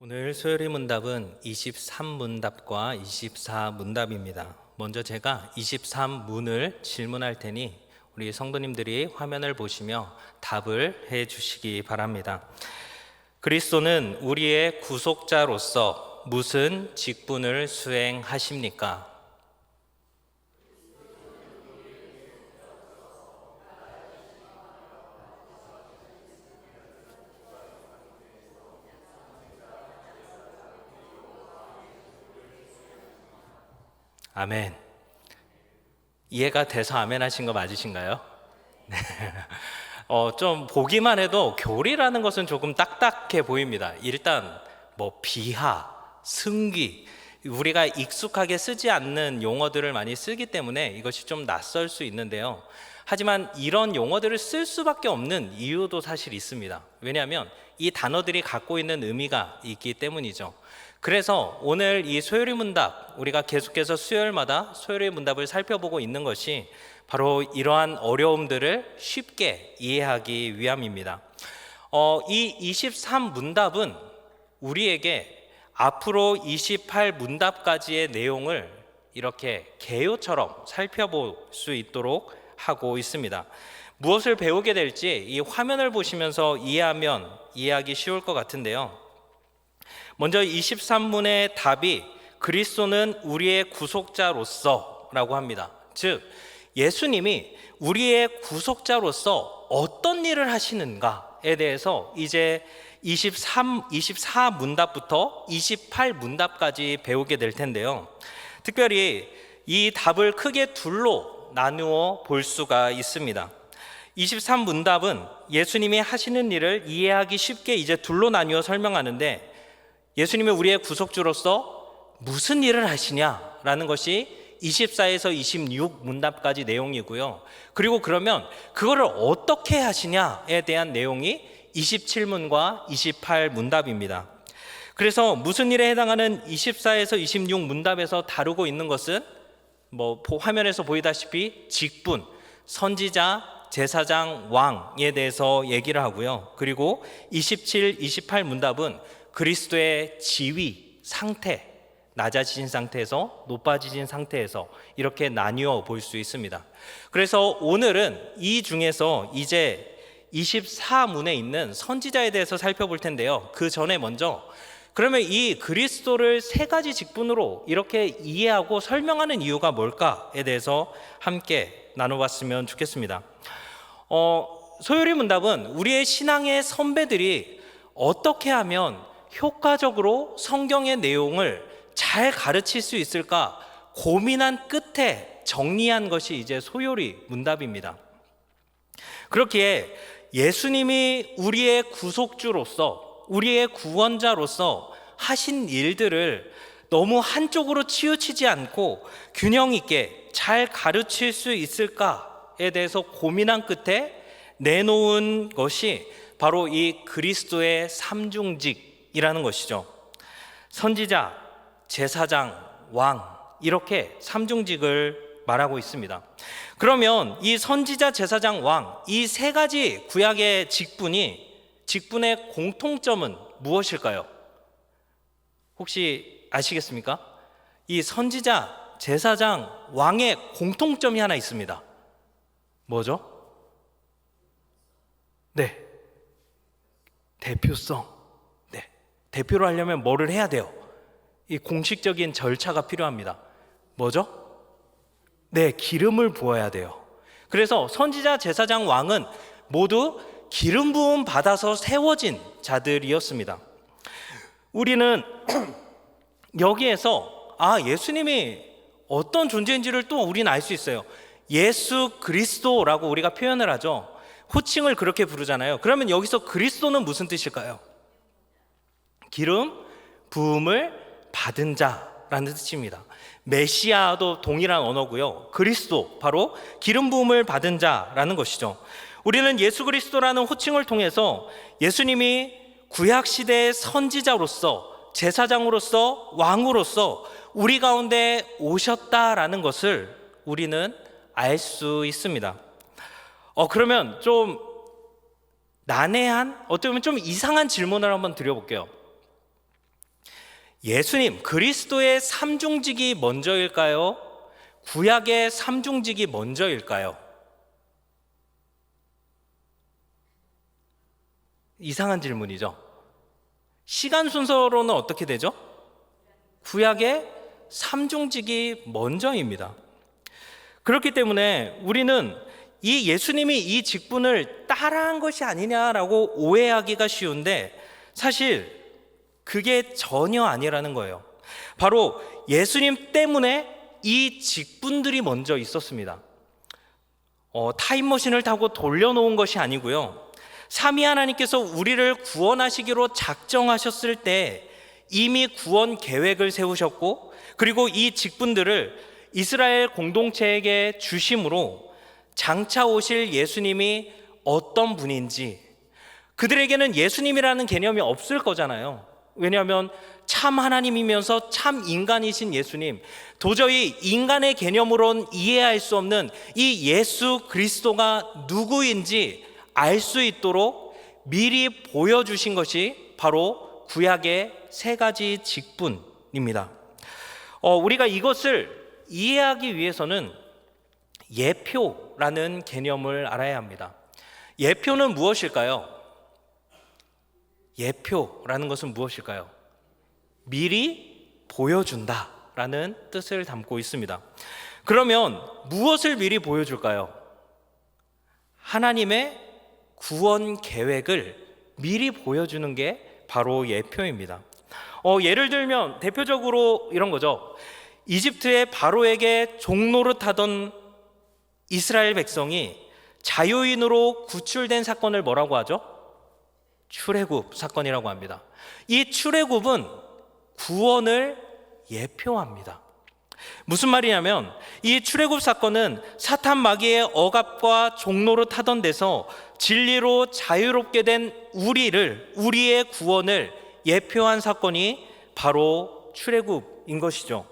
오늘 소요리 문답은 23문답과 24문답입니다. 먼저 제가 23문을 질문할 테니 우리 성도님들이 화면을 보시며 답을 해 주시기 바랍니다. 그리스도는 우리의 구속자로서 무슨 직분을 수행하십니까? 아멘. 이해가 돼서 아멘 하신 거 맞으신가요? 네. 좀 보기만 해도 교리라는 것은 조금 딱딱해 보입니다. 일단 비하, 승기, 우리가 익숙하게 쓰지 않는 용어들을 많이 쓰기 때문에 이것이 좀 낯설 수 있는데요. 하지만 이런 용어들을 쓸 수밖에 없는 이유도 사실 있습니다. 왜냐하면 이 단어들이 갖고 있는 의미가 있기 때문이죠. 그래서 오늘 이 소요리 문답, 우리가 계속해서 수요일마다 소요리 문답을 살펴보고 있는 것이 바로 이러한 어려움들을 쉽게 이해하기 위함입니다. 이 23문답은 우리에게 앞으로 28문답까지의 내용을 이렇게 개요처럼 살펴볼 수 있도록 하고 있습니다. 무엇을 배우게 될지 이 화면을 보시면서 이해하기 쉬울 것 같은데요. 먼저 23문의 답이 그리스도는 우리의 구속자로서 라고 합니다. 즉 예수님이 우리의 구속자로서 어떤 일을 하시는가에 대해서 이제 24문답부터 28문답까지 배우게 될 텐데요. 특별히 이 답을 크게 둘로 나누어 볼 수가 있습니다. 23문답은 예수님이 하시는 일을 이해하기 쉽게 이제 둘로 나누어 설명하는데, 예수님이 우리의 구속주로서 무슨 일을 하시냐라는 것이 24에서 26문답까지 내용이고요. 그리고 그러면 그거를 어떻게 하시냐에 대한 내용이 27문과 28문답입니다. 그래서 무슨 일에 해당하는 24에서 26문답에서 다루고 있는 것은 화면에서 보이다시피 직분, 선지자, 제사장, 왕에 대해서 얘기를 하고요. 그리고 27, 28문답은 그리스도의 지위, 상태, 낮아지신 상태에서 높아지신 상태에서 이렇게 나뉘어 볼 수 있습니다. 그래서 오늘은 이 중에서 이제 24문에 있는 선지자에 대해서 살펴볼 텐데요. 그 전에 먼저 그러면 이 그리스도를 세 가지 직분으로 이렇게 이해하고 설명하는 이유가 뭘까에 대해서 함께 나눠봤으면 좋겠습니다. 소요리 문답은 우리의 신앙의 선배들이 어떻게 하면 효과적으로 성경의 내용을 잘 가르칠 수 있을까 고민한 끝에 정리한 것이 이제 소요리 문답입니다. 그렇기에 예수님이 우리의 구속주로서, 우리의 구원자로서 하신 일들을 너무 한쪽으로 치우치지 않고 균형 있게 잘 가르칠 수 있을까에 대해서 고민한 끝에 내놓은 것이 바로 이 그리스도의 삼중직이라는 것이죠. 선지자, 제사장, 왕, 이렇게 삼중직을 말하고 있습니다. 그러면 이 선지자, 제사장, 왕, 이 세 가지 구약의 직분의 공통점은 무엇일까요? 혹시 아시겠습니까? 이 선지자, 제사장, 왕의 공통점이 하나 있습니다. 뭐죠? 네, 대표성. 네, 대표로 하려면 뭐를 해야 돼요? 이 공식적인 절차가 필요합니다. 뭐죠? 네, 기름을 부어야 돼요. 그래서 선지자, 제사장, 왕은 모두 기름 부음 받아서 세워진 자들이었습니다. 우리는 여기에서 예수님이 어떤 존재인지를 또 우리는 알 수 있어요. 예수 그리스도라고 우리가 표현을 하죠. 호칭을 그렇게 부르잖아요. 그러면 여기서 그리스도는 무슨 뜻일까요? 기름 부음을 받은 자라는 뜻입니다. 메시아도 동일한 언어고요. 그리스도, 바로 기름 부음을 받은 자라는 것이죠. 우리는 예수 그리스도라는 호칭을 통해서 예수님이 구약시대의 선지자로서, 제사장으로서, 왕으로서 우리 가운데 오셨다라는 것을 우리는 알 수 있습니다. 그러면 좀 난해한, 어떻게 보면 좀 이상한 질문을 한번 드려볼게요. 예수님, 그리스도의 삼중직이 먼저일까요? 구약의 삼중직이 먼저일까요? 이상한 질문이죠. 시간 순서로는 어떻게 되죠? 구약의 삼중직이 먼저입니다. 그렇기 때문에 우리는 이 예수님이 이 직분을 따라한 것이 아니냐라고 오해하기가 쉬운데 사실 그게 전혀 아니라는 거예요. 바로 예수님 때문에 이 직분들이 먼저 있었습니다. 타임머신을 타고 돌려놓은 것이 아니고요. 삼위 하나님께서 우리를 구원하시기로 작정하셨을 때 이미 구원 계획을 세우셨고, 그리고 이 직분들을 이스라엘 공동체에게 주심으로 장차 오실 예수님이 어떤 분인지, 그들에게는 예수님이라는 개념이 없을 거잖아요. 왜냐하면 참 하나님이면서 참 인간이신 예수님, 도저히 인간의 개념으로는 이해할 수 없는 이 예수 그리스도가 누구인지 알 수 있도록 미리 보여주신 것이 바로 구약의 세 가지 직분입니다. 우리가 이것을 이해하기 위해서는 예표라는 개념을 알아야 합니다. 예표는 무엇일까요? 예표라는 것은 무엇일까요? 미리 보여준다라는 뜻을 담고 있습니다. 그러면 무엇을 미리 보여줄까요? 하나님의 구원 계획을 미리 보여주는 게 바로 예표입니다. 예를 들면 대표적으로 이런 거죠. 이집트의 바로에게 종노릇하던 이스라엘 백성이 자유인으로 구출된 사건을 뭐라고 하죠? 출애굽 사건이라고 합니다. 이 출애굽은 구원을 예표합니다. 무슨 말이냐면 이 출애굽 사건은 사탄 마귀의 억압과 종노릇 하던 데서 진리로 자유롭게 된 우리의 구원을 예표한 사건이 바로 출애굽인 것이죠.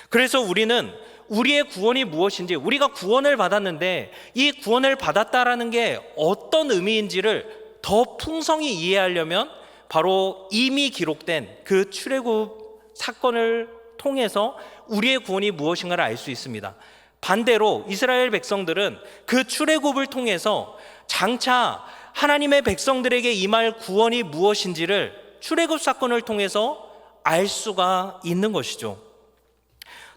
그래서 우리는 우리의 구원이 무엇인지, 우리가 구원을 받았는데 이 구원을 받았다라는 게 어떤 의미인지를 더 풍성히 이해하려면 바로 이미 기록된 그 출애굽 사건을 통해서 우리의 구원이 무엇인가를 알 수 있습니다. 반대로 이스라엘 백성들은 그 출애굽을 통해서 장차 하나님의 백성들에게 임할 구원이 무엇인지를 출애굽 사건을 통해서 알 수가 있는 것이죠.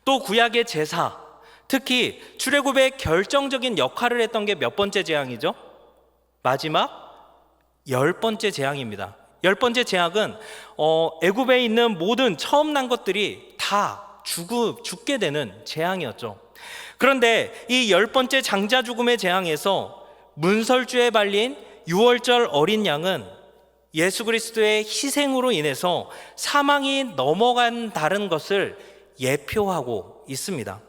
또 구약의 제사, 특히 출애굽의 결정적인 역할을 했던 게 몇 번째 재앙이죠? 마지막 10번째 재앙입니다. 10번째 재앙은 애굽에 있는 모든 처음 난 것들이 다 죽게 되는 재앙이었죠. 그런데 이 10번째 장자 죽음의 재앙에서 문설주에 발린 6월절 어린 양은 예수 그리스도의 희생으로 인해서 사망이 넘어간다는 것을 예표하고 있습니다.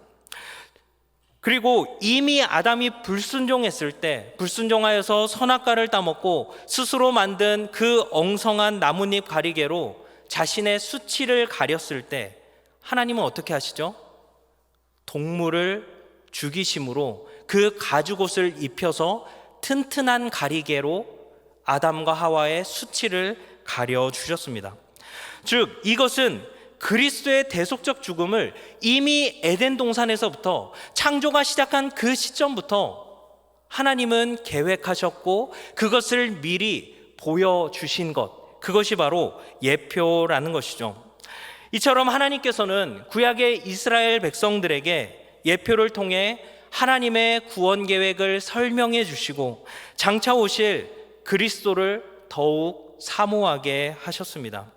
그리고 이미 아담이 불순종했을 때, 불순종하여서 선악과를 따먹고 스스로 만든 그 엉성한 나뭇잎 가리개로 자신의 수치를 가렸을 때 하나님은 어떻게 하시죠? 동물을 죽이심으로 그 가죽옷을 입혀서 튼튼한 가리개로 아담과 하와의 수치를 가려주셨습니다. 즉 이것은 그리스도의 대속적 죽음을 이미 에덴 동산에서부터, 창조가 시작한 그 시점부터 하나님은 계획하셨고 그것을 미리 보여주신 것, 그것이 바로 예표라는 것이죠. 이처럼 하나님께서는 구약의 이스라엘 백성들에게 예표를 통해 하나님의 구원 계획을 설명해 주시고 장차 오실 그리스도를 더욱 사모하게 하셨습니다.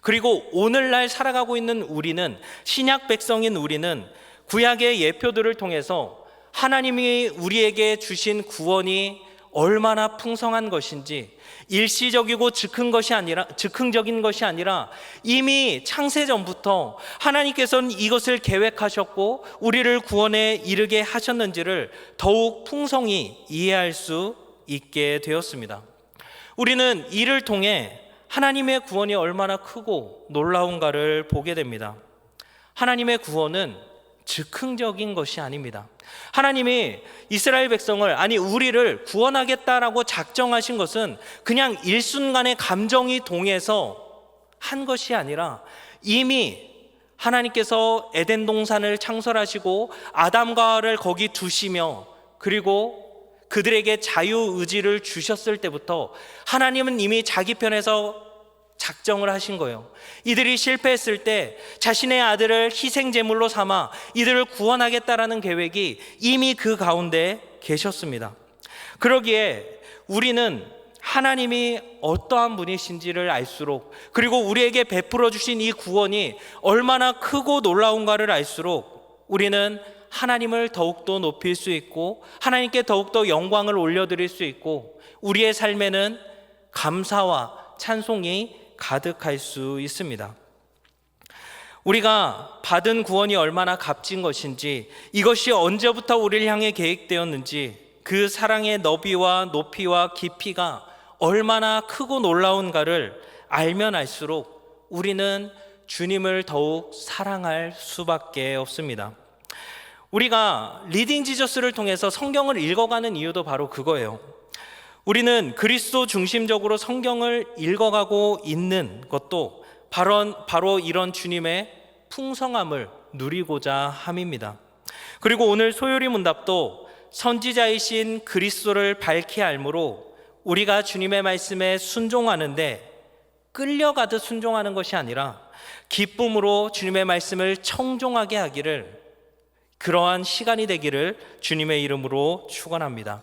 그리고 오늘날 살아가고 있는 우리는, 신약 백성인 우리는 구약의 예표들을 통해서 하나님이 우리에게 주신 구원이 얼마나 풍성한 것인지, 일시적이고 즉흥적인 것이 아니라 이미 창세 전부터 하나님께서는 이것을 계획하셨고 우리를 구원에 이르게 하셨는지를 더욱 풍성히 이해할 수 있게 되었습니다. 우리는 이를 통해 하나님의 구원이 얼마나 크고 놀라운가를 보게 됩니다. 하나님의 구원은 즉흥적인 것이 아닙니다. 하나님이 이스라엘 백성을, 아니 우리를 구원하겠다라고 작정하신 것은 그냥 일순간의 감정이 동해서 한 것이 아니라 이미 하나님께서 에덴 동산을 창설하시고 아담과 하와를 거기 두시며 그리고 그들에게 자유의지를 주셨을 때부터 하나님은 이미 자기 편에서 작정을 하신 거예요. 이들이 실패했을 때 자신의 아들을 희생제물로 삼아 이들을 구원하겠다라는 계획이 이미 그 가운데 계셨습니다. 그러기에 우리는 하나님이 어떠한 분이신지를 알수록, 그리고 우리에게 베풀어 주신 이 구원이 얼마나 크고 놀라운가를 알수록 우리는 하나님을 더욱더 높일 수 있고 하나님께 더욱더 영광을 올려드릴 수 있고 우리의 삶에는 감사와 찬송이 가득할 수 있습니다. 우리가 받은 구원이 얼마나 값진 것인지, 이것이 언제부터 우리를 향해 계획되었는지, 그 사랑의 너비와 높이와 깊이가 얼마나 크고 놀라운가를 알면 알수록 우리는 주님을 더욱 사랑할 수밖에 없습니다. 우리가 리딩 지저스를 통해서 성경을 읽어가는 이유도 바로 그거예요. 우리는 그리스도 중심적으로 성경을 읽어가고 있는 것도 바로 이런 주님의 풍성함을 누리고자 함입니다. 그리고 오늘 소요리 문답도 선지자이신 그리스도를 밝히 알므로 우리가 주님의 말씀에 순종하는데 끌려가듯 순종하는 것이 아니라 기쁨으로 주님의 말씀을 청종하게 하기를, 그러한 시간이 되기를 주님의 이름으로 축원합니다.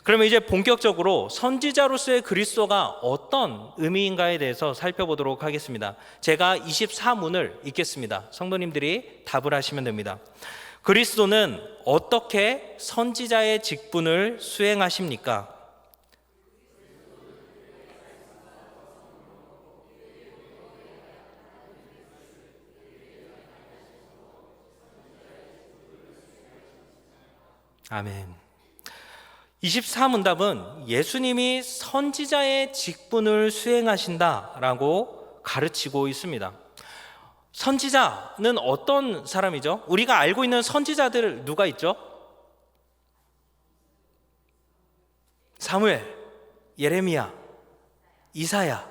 그러면 이제 본격적으로 선지자로서의 그리스도가 어떤 의미인가에 대해서 살펴보도록 하겠습니다. 제가 24문을 읽겠습니다. 성도님들이 답을 하시면 됩니다. 그리스도는 어떻게 선지자의 직분을 수행하십니까? 아멘. 24문답은 예수님이 선지자의 직분을 수행하신다라고 가르치고 있습니다. 선지자는 어떤 사람이죠? 우리가 알고 있는 선지자들 누가 있죠? 사무엘, 예레미야, 이사야,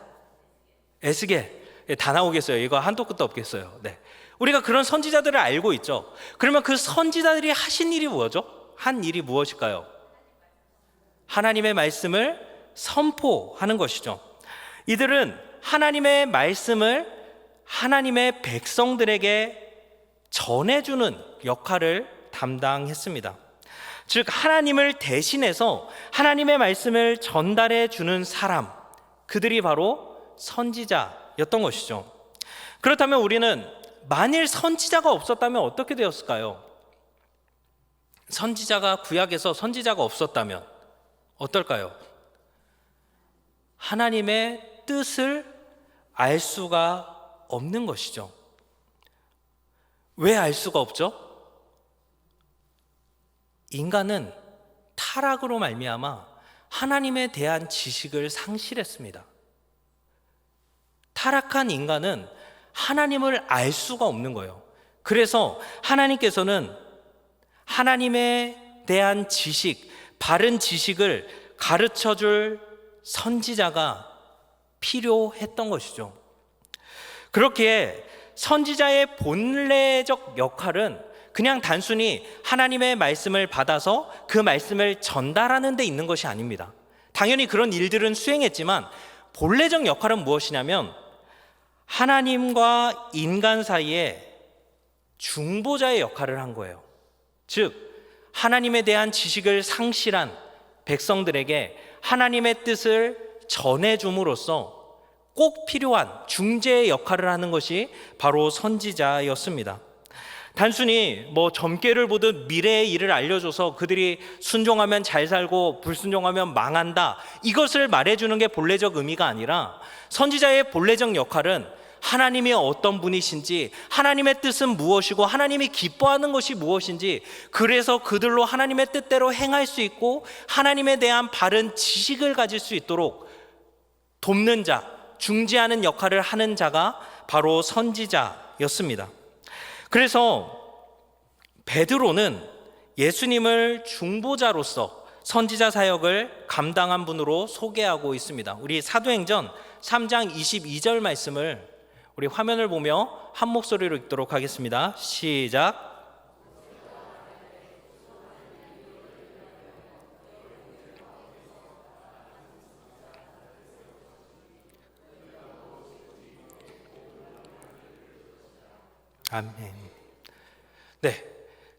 에스겔, 다 나오겠어요. 이거 한도 끝도 없겠어요. 네. 우리가 그런 선지자들을 알고 있죠. 그러면 그 선지자들이 하신 일이 뭐죠? 한 일이 무엇일까요? 하나님의 말씀을 선포하는 것이죠. 이들은 하나님의 말씀을 하나님의 백성들에게 전해주는 역할을 담당했습니다. 즉 하나님을 대신해서 하나님의 말씀을 전달해 주는 사람, 그들이 바로 선지자였던 것이죠. 그렇다면 우리는 만일 선지자가 없었다면 어떻게 되었을까요? 선지자가 구약에서 선지자가 없었다면 어떨까요? 하나님의 뜻을 알 수가 없는 것이죠. 왜 알 수가 없죠? 인간은 타락으로 말미암아 하나님에 대한 지식을 상실했습니다. 타락한 인간은 하나님을 알 수가 없는 거예요. 그래서 하나님께서는 하나님에 대한 지식, 바른 지식을 가르쳐줄 선지자가 필요했던 것이죠. 그렇기에 선지자의 본래적 역할은 그냥 단순히 하나님의 말씀을 받아서 그 말씀을 전달하는 데 있는 것이 아닙니다. 당연히 그런 일들은 수행했지만 본래적 역할은 무엇이냐면 하나님과 인간 사이에 중보자의 역할을 한 거예요. 즉 하나님에 대한 지식을 상실한 백성들에게 하나님의 뜻을 전해줌으로써 꼭 필요한 중재의 역할을 하는 것이 바로 선지자였습니다. 단순히 점괘를 보듯 미래의 일을 알려줘서 그들이 순종하면 잘 살고 불순종하면 망한다, 이것을 말해주는 게 본래적 의미가 아니라 선지자의 본래적 역할은 하나님이 어떤 분이신지, 하나님의 뜻은 무엇이고 하나님이 기뻐하는 것이 무엇인지, 그래서 그들로 하나님의 뜻대로 행할 수 있고 하나님에 대한 바른 지식을 가질 수 있도록 돕는 자, 중재하는 역할을 하는 자가 바로 선지자였습니다. 그래서 베드로는 예수님을 중보자로서 선지자 사역을 감당한 분으로 소개하고 있습니다. 우리 사도행전 3장 22절 말씀을 우리 화면을 보며 한 목소리로 읽도록 하겠습니다. 시작. 아멘. 네,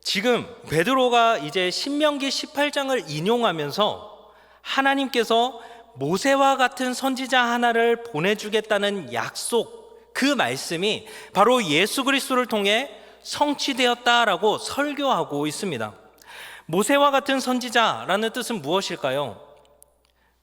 지금 베드로가 이제 신명기 18장을 인용하면서 하나님께서 모세와 같은 선지자 하나를 보내주겠다는 약속, 그 말씀이 바로 예수 그리스도를 통해 성취되었다라고 설교하고 있습니다. 모세와 같은 선지자라는 뜻은 무엇일까요?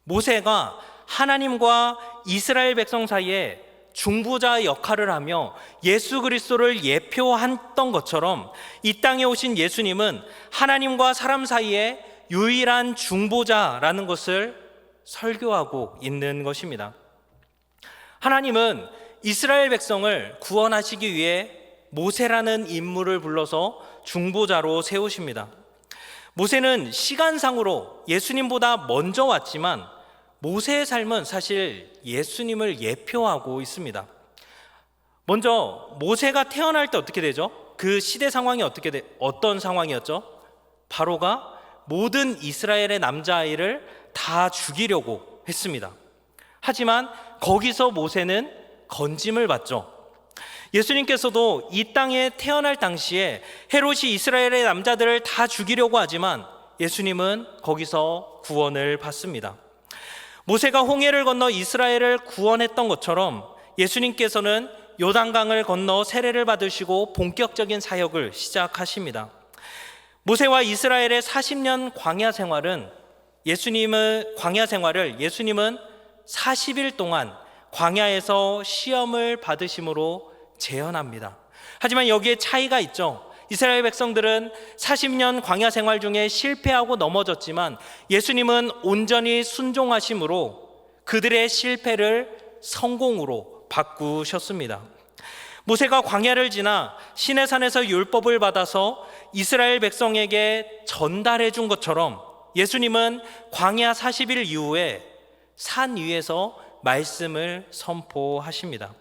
모세가 하나님과 이스라엘 백성 사이에 중보자 역할을 하며 예수 그리스도를 예표했던 것처럼 이 땅에 오신 예수님은 하나님과 사람 사이에 유일한 중보자라는 것을 설교하고 있는 것입니다. 하나님은 이스라엘 백성을 구원하시기 위해 모세라는 인물을 불러서 중보자로 세우십니다. 모세는 시간상으로 예수님보다 먼저 왔지만 모세의 삶은 사실 예수님을 예표하고 있습니다. 먼저 모세가 태어날 때 어떻게 되죠? 그 시대 상황이 어떤 상황이었죠? 바로가 모든 이스라엘의 남자아이를 다 죽이려고 했습니다. 하지만 거기서 모세는 건짐을 받죠. 예수님께서도 이 땅에 태어날 당시에 헤롯이 이스라엘의 남자들을 다 죽이려고 하지만 예수님은 거기서 구원을 받습니다. 모세가 홍해를 건너 이스라엘을 구원했던 것처럼 예수님께서는 요단강을 건너 세례를 받으시고 본격적인 사역을 시작하십니다. 모세와 이스라엘의 40년 광야 생활을 예수님은 40일 동안 광야에서 시험을 받으심으로 재현합니다. 하지만 여기에 차이가 있죠. 이스라엘 백성들은 40년 광야 생활 중에 실패하고 넘어졌지만 예수님은 온전히 순종하심으로 그들의 실패를 성공으로 바꾸셨습니다. 모세가 광야를 지나 시내산에서 율법을 받아서 이스라엘 백성에게 전달해 준 것처럼 예수님은 광야 40일 이후에 산 위에서 말씀을 선포하십니다.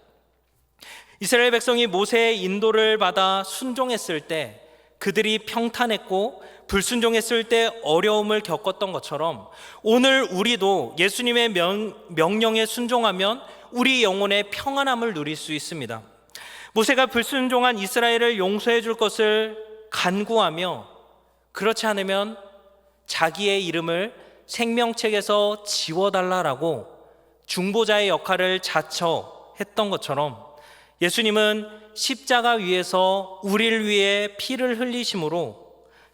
이스라엘 백성이 모세의 인도를 받아 순종했을 때 그들이 평탄했고 불순종했을 때 어려움을 겪었던 것처럼 오늘 우리도 예수님의 명령에 순종하면 우리 영혼의 평안함을 누릴 수 있습니다. 모세가 불순종한 이스라엘을 용서해 줄 것을 간구하며 그렇지 않으면 자기의 이름을 생명책에서 지워달라라고 중보자의 역할을 자처했던 것처럼 예수님은 십자가 위에서 우리를 위해 피를 흘리심으로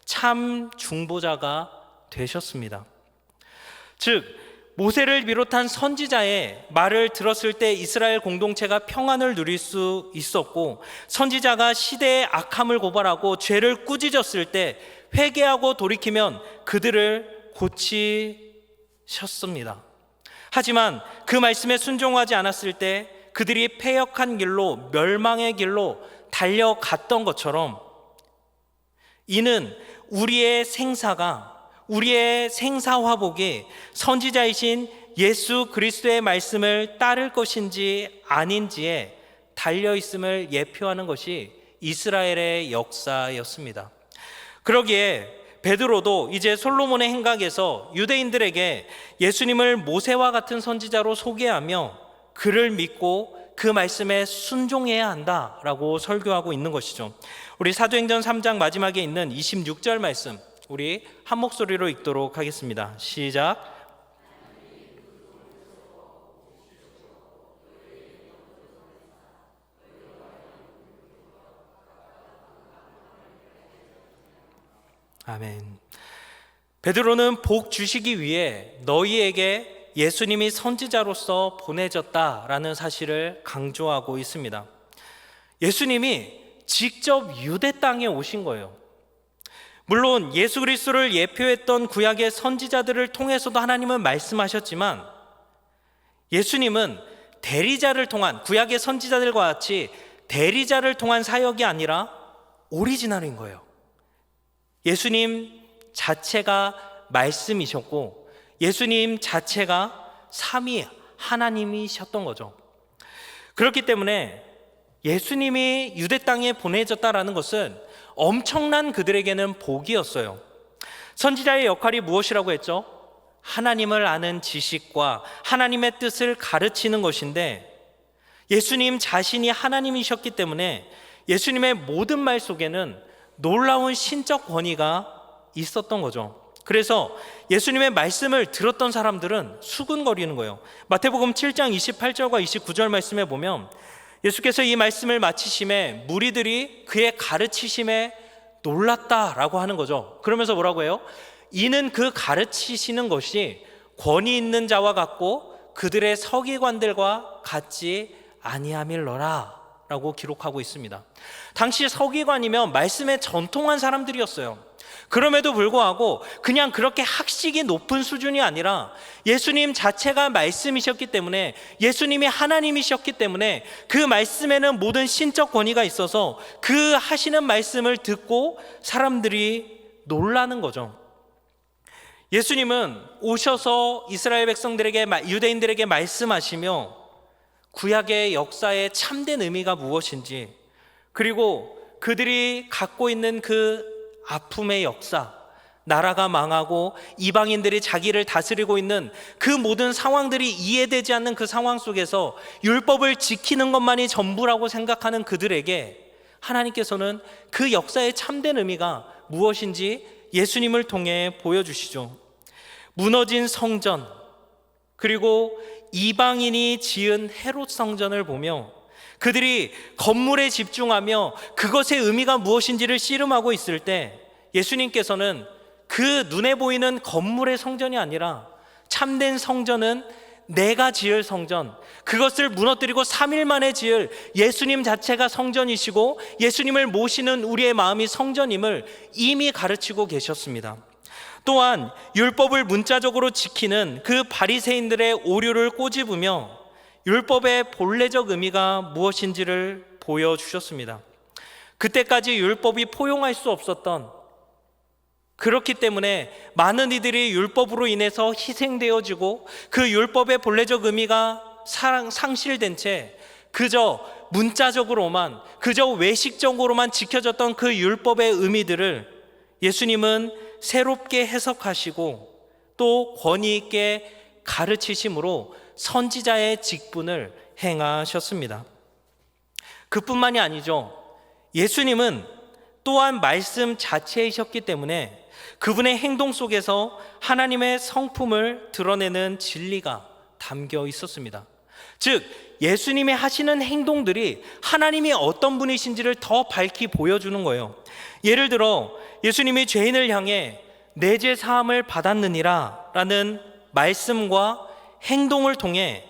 참 중보자가 되셨습니다. 즉 모세를 비롯한 선지자의 말을 들었을 때 이스라엘 공동체가 평안을 누릴 수 있었고 선지자가 시대의 악함을 고발하고 죄를 꾸짖었을 때 회개하고 돌이키면 그들을 고치셨습니다. 하지만 그 말씀에 순종하지 않았을 때 그들이 패역한 길로 멸망의 길로 달려갔던 것처럼 이는 우리의 생사화복이 선지자이신 예수 그리스도의 말씀을 따를 것인지 아닌지에 달려있음을 예표하는 것이 이스라엘의 역사였습니다. 그러기에 베드로도 이제 솔로몬의 행각에서 유대인들에게 예수님을 모세와 같은 선지자로 소개하며 그를 믿고 그 말씀에 순종해야 한다라고 설교하고 있는 것이죠. 우리 사도행전 3장 마지막에 있는 26절 말씀 우리 한 목소리로 읽도록 하겠습니다. 시작. 아멘. 베드로는 복 주시기 위해 너희에게 예수님이 선지자로서 보내졌다라는 사실을 강조하고 있습니다. 예수님이 직접 유대 땅에 오신 거예요. 물론 예수 그리스도를 예표했던 구약의 선지자들을 통해서도 하나님은 말씀하셨지만 예수님은 대리자를 통한 구약의 선지자들과 같이 대리자를 통한 사역이 아니라 오리지널인 거예요. 예수님 자체가 말씀이셨고 예수님 자체가 삼위 하나님이셨던 거죠. 그렇기 때문에 예수님이 유대 땅에 보내졌다라는 것은 엄청난 그들에게는 복이었어요. 선지자의 역할이 무엇이라고 했죠? 하나님을 아는 지식과 하나님의 뜻을 가르치는 것인데, 예수님 자신이 하나님이셨기 때문에 예수님의 모든 말 속에는 놀라운 신적 권위가 있었던 거죠. 그래서 예수님의 말씀을 들었던 사람들은 수군거리는 거예요. 마태복음 7장 28절과 29절 말씀에 보면 예수께서 이 말씀을 마치심에 무리들이 그의 가르치심에 놀랐다라고 하는 거죠. 그러면서 뭐라고 해요? 이는 그 가르치시는 것이 권위 있는 자와 같고 그들의 서기관들과 같지 아니함일러라 라고 기록하고 있습니다. 당시 서기관이면 말씀에 전통한 사람들이었어요. 그럼에도 불구하고 그냥 그렇게 학식이 높은 수준이 아니라 예수님 자체가 말씀이셨기 때문에, 예수님이 하나님이셨기 때문에 그 말씀에는 모든 신적 권위가 있어서 그 하시는 말씀을 듣고 사람들이 놀라는 거죠. 예수님은 오셔서 이스라엘 백성들에게, 유대인들에게 말씀하시며 구약의 역사의 참된 의미가 무엇인지, 그리고 그들이 갖고 있는 그 아픔의 역사, 나라가 망하고 이방인들이 자기를 다스리고 있는 그 모든 상황들이 이해되지 않는 그 상황 속에서 율법을 지키는 것만이 전부라고 생각하는 그들에게 하나님께서는 그 역사의 참된 의미가 무엇인지 예수님을 통해 보여주시죠. 무너진 성전, 그리고 이방인이 지은 헤롯 성전을 보며 그들이 건물에 집중하며 그것의 의미가 무엇인지를 씨름하고 있을 때, 예수님께서는 그 눈에 보이는 건물의 성전이 아니라 참된 성전은 내가 지을 성전, 그것을 무너뜨리고 3일 만에 지을 예수님 자체가 성전이시고 예수님을 모시는 우리의 마음이 성전임을 이미 가르치고 계셨습니다. 또한 율법을 문자적으로 지키는 그 바리새인들의 오류를 꼬집으며 율법의 본래적 의미가 무엇인지를 보여주셨습니다. 그때까지 율법이 포용할 수 없었던, 그렇기 때문에 많은 이들이 율법으로 인해서 희생되어지고 그 율법의 본래적 의미가 상실된 채 그저 문자적으로만, 그저 외식적으로만 지켜졌던 그 율법의 의미들을 예수님은 새롭게 해석하시고 또 권위 있게 가르치심으로 선지자의 직분을 행하셨습니다. 그뿐만이 아니죠. 예수님은 또한 말씀 자체이셨기 때문에 그분의 행동 속에서 하나님의 성품을 드러내는 진리가 담겨 있었습니다. 즉 예수님이 하시는 행동들이 하나님이 어떤 분이신지를 더 밝히 보여주는 거예요. 예를 들어 예수님이 죄인을 향해 내 죄 사함을 받았느니라 라는 말씀과 행동을 통해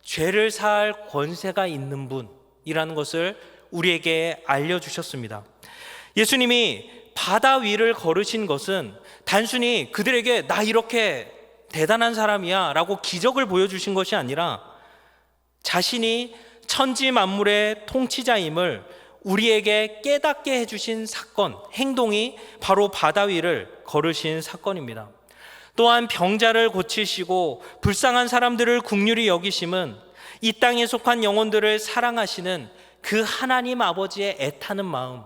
죄를 사할 권세가 있는 분이라는 것을 우리에게 알려주셨습니다. 예수님이 바다 위를 걸으신 것은 단순히 그들에게 나 이렇게 대단한 사람이야 라고 기적을 보여주신 것이 아니라 자신이 천지 만물의 통치자임을 우리에게 깨닫게 해주신 사건, 행동이 바로 바다 위를 걸으신 사건입니다. 또한 병자를 고치시고 불쌍한 사람들을 긍휼히 여기심은 이 땅에 속한 영혼들을 사랑하시는 그 하나님 아버지의 애타는 마음,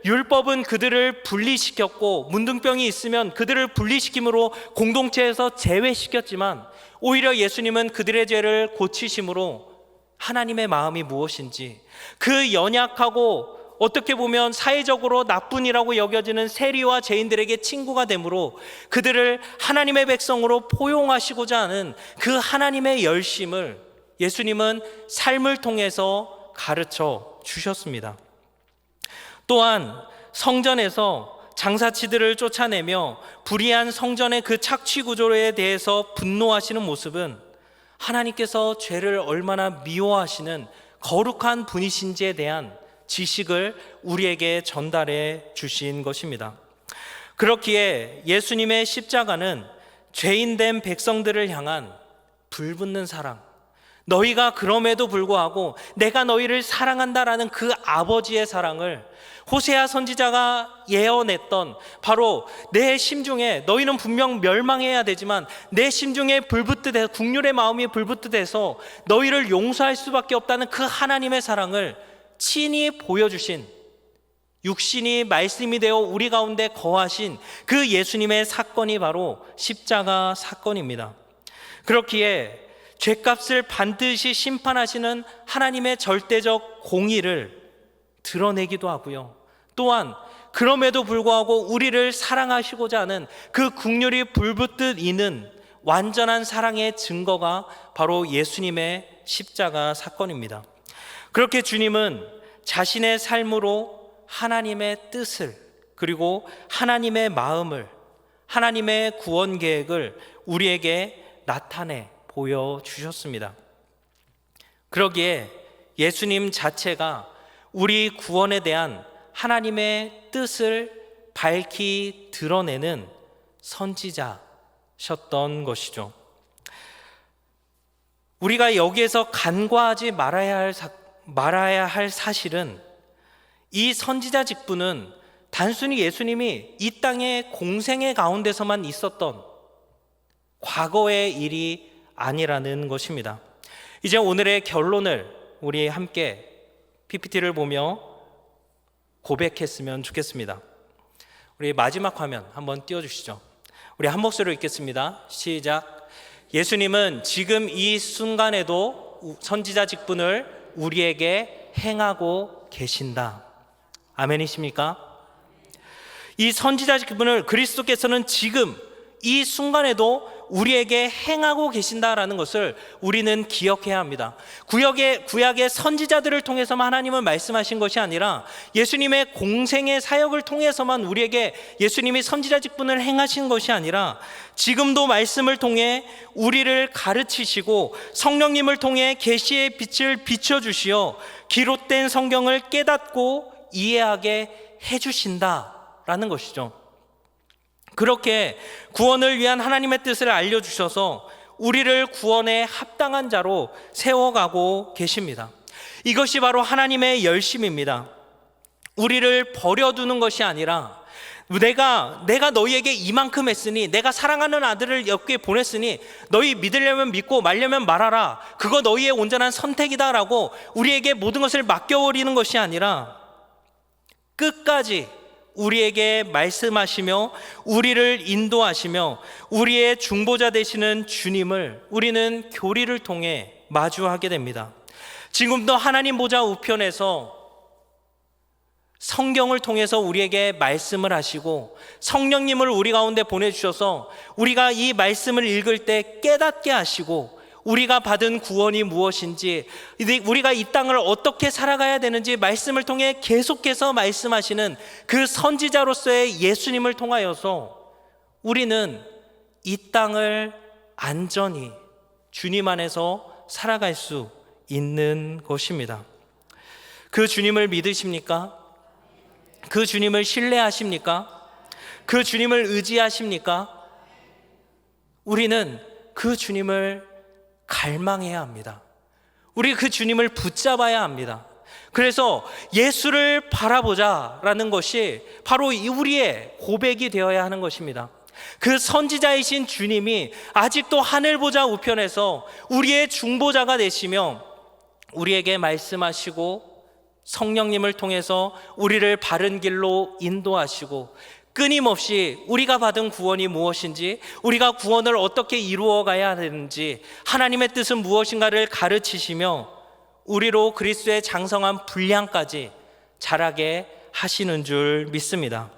율법은 그들을 분리시켰고 문둥병이 있으면 그들을 분리시킴으로 공동체에서 제외시켰지만 오히려 예수님은 그들의 죄를 고치심으로 하나님의 마음이 무엇인지, 그 연약하고 어떻게 보면 사회적으로 나쁜이라고 여겨지는 세리와 죄인들에게 친구가 되므로 그들을 하나님의 백성으로 포용하시고자 하는 그 하나님의 열심을 예수님은 삶을 통해서 가르쳐 주셨습니다. 또한 성전에서 장사치들을 쫓아내며 불의한 성전의 그 착취 구조에 대해서 분노하시는 모습은 하나님께서 죄를 얼마나 미워하시는 거룩한 분이신지에 대한 지식을 우리에게 전달해 주신 것입니다. 그렇기에 예수님의 십자가는 죄인된 백성들을 향한 불붙는 사랑, 너희가 그럼에도 불구하고 내가 너희를 사랑한다라는 그 아버지의 사랑을 호세아 선지자가 예언했던, 바로 내 심중에, 너희는 분명 멸망해야 되지만 내 심중에 불붙듯해서, 국률의 마음이 불붙듯해서 너희를 용서할 수밖에 없다는 그 하나님의 사랑을 친히 보여주신, 육신이 말씀이 되어 우리 가운데 거하신 그 예수님의 사건이 바로 십자가 사건입니다. 그렇기에 죄값을 반드시 심판하시는 하나님의 절대적 공의를 드러내기도 하고요, 또한 그럼에도 불구하고 우리를 사랑하시고자 하는 그 국률이 불붙듯 이는 완전한 사랑의 증거가 바로 예수님의 십자가 사건입니다. 그렇게 주님은 자신의 삶으로 하나님의 뜻을, 그리고 하나님의 마음을, 하나님의 구원 계획을 우리에게 나타내 보여주셨습니다. 그러기에 예수님 자체가 우리 구원에 대한 하나님의 뜻을 밝히 드러내는 선지자셨던 것이죠. 우리가 여기에서 간과하지 말아야 할 사실은, 이 선지자 직분은 단순히 예수님이 이 땅의 공생의 가운데서만 있었던 과거의 일이 아니라는 것입니다. 이제 오늘의 결론을 우리 함께 PPT를 보며 고백했으면 좋겠습니다. 우리 마지막 화면 한번 띄워주시죠. 우리 한 목소리로 읽겠습니다. 시작. 예수님은 지금 이 순간에도 선지자 직분을 우리에게 행하고 계신다. 아멘이십니까? 이 선지자 직분을 그리스도께서는 지금 이 순간에도 우리에게 행하고 계신다라는 것을 우리는 기억해야 합니다. 구약의 선지자들을 통해서만 하나님은 말씀하신 것이 아니라 예수님의 공생의 사역을 통해서만 우리에게 예수님이 선지자 직분을 행하신 것이 아니라 지금도 말씀을 통해 우리를 가르치시고 성령님을 통해 계시의 빛을 비춰주시어 기록된 성경을 깨닫고 이해하게 해주신다라는 것이죠. 그렇게 구원을 위한 하나님의 뜻을 알려주셔서 우리를 구원에 합당한 자로 세워가고 계십니다. 이것이 바로 하나님의 열심입니다. 우리를 버려두는 것이 아니라 내가 너희에게 이만큼 했으니, 내가 사랑하는 아들을 여기에 보냈으니 너희 믿으려면 믿고 말려면 말하라, 그거 너희의 온전한 선택이다라고 우리에게 모든 것을 맡겨버리는 것이 아니라 끝까지 우리에게 말씀하시며 우리를 인도하시며 우리의 중보자 되시는 주님을 우리는 교리를 통해 마주하게 됩니다. 지금도 하나님 보좌 우편에서 성경을 통해서 우리에게 말씀을 하시고 성령님을 우리 가운데 보내주셔서 우리가 이 말씀을 읽을 때 깨닫게 하시고 우리가 받은 구원이 무엇인지, 우리가 이 땅을 어떻게 살아가야 되는지 말씀을 통해 계속해서 말씀하시는 그 선지자로서의 예수님을 통하여서 우리는 이 땅을 안전히 주님 안에서 살아갈 수 있는 것입니다. 그 주님을 믿으십니까? 그 주님을 신뢰하십니까? 그 주님을 의지하십니까? 우리는 그 주님을 갈망해야 합니다. 우리 그 주님을 붙잡아야 합니다. 그래서 예수를 바라보자라는 것이 바로 우리의 고백이 되어야 하는 것입니다. 그 선지자이신 주님이 아직도 하늘 보좌 우편에서 우리의 중보자가 되시며 우리에게 말씀하시고 성령님을 통해서 우리를 바른 길로 인도하시고 끊임없이 우리가 받은 구원이 무엇인지, 우리가 구원을 어떻게 이루어 가야 되는지, 하나님의 뜻은 무엇인가를 가르치시며 우리로 그리스도의 장성한 분량까지 자라게 하시는 줄 믿습니다.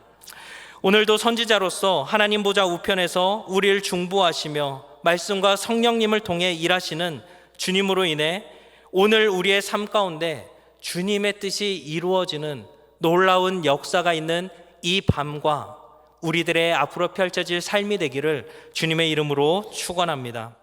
오늘도 선지자로서 하나님 보좌 우편에서 우리를 중보하시며 말씀과 성령님을 통해 일하시는 주님으로 인해 오늘 우리의 삶 가운데 주님의 뜻이 이루어지는 놀라운 역사가 있는 이 밤과 우리들의 앞으로 펼쳐질 삶이 되기를 주님의 이름으로 축원합니다.